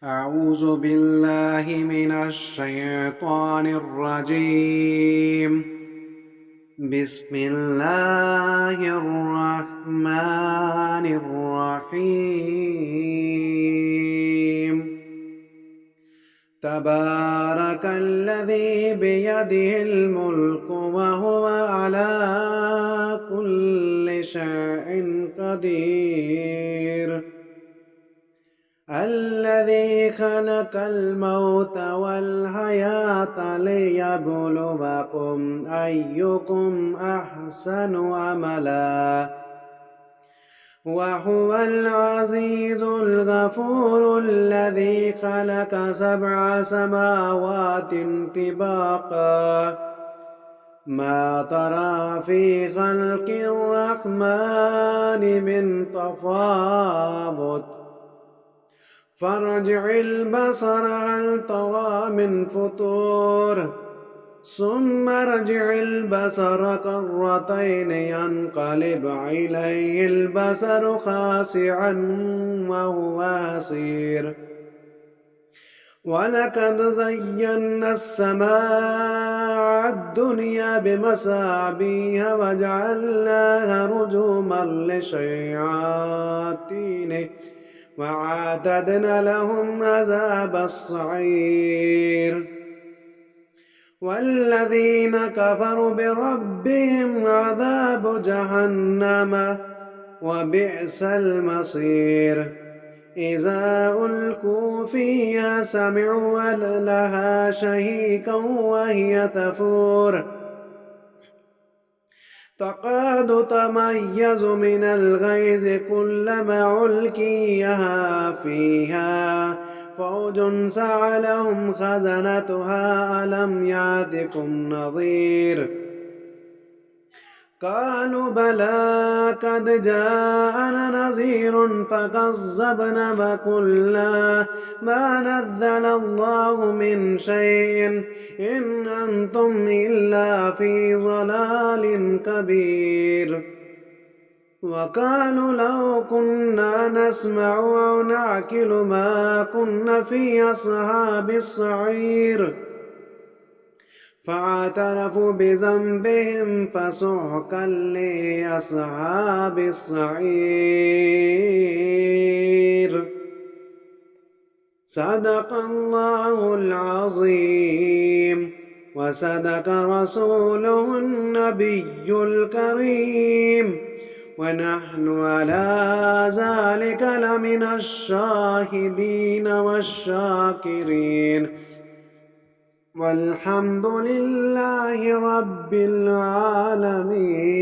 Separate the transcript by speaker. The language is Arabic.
Speaker 1: أعوذ بالله من الشيطان الرجيم. بسم الله الرحمن الرحيم. تبارك الذي بيده الملك وهو على كل شيء قدير. الذي خلق الموت والحياة ليبلوكم أيكم أحسن عملا وهو العزيز الغفور. الذي خلق 7 سماوات طباقا ما ترى في خلق الرحمن من تفاوت فارجع البصر هل ترى من فطور ثم ارجع البصر كرتين ينقلب إليه البصر خاسعا وهو حسير. ولقد زينا السماء الدنيا بمصابيح وجعلناها رجوما للشياطين وأعتدنا لهم عذاب السعير. والذين كفروا بربهم عذاب جهنم وبئس المصير. إذا ألقوا فيها سمعوا لها شهيقا وهي تفور تكاد تميز من الغيظ كلما ألقيها فيها فوج سألهم خزنتها ألم يأتكم نذير قالوا بلى قد جاءنا نذير فكذبنا وقلنا ما نزل الله من شيء إن أنتم إلا في ضلال كبير. وقالوا لو كنا نسمع أو نعقل ما كنا في أصحاب السعير فاعترفوا بذنبهم فسحقا لأصحاب السعير. صدق الله العظيم وصدق رسوله النبي الكريم ونحن على ذلك لمن الشاهدين والشاكرين والحمد لله رب العالمين.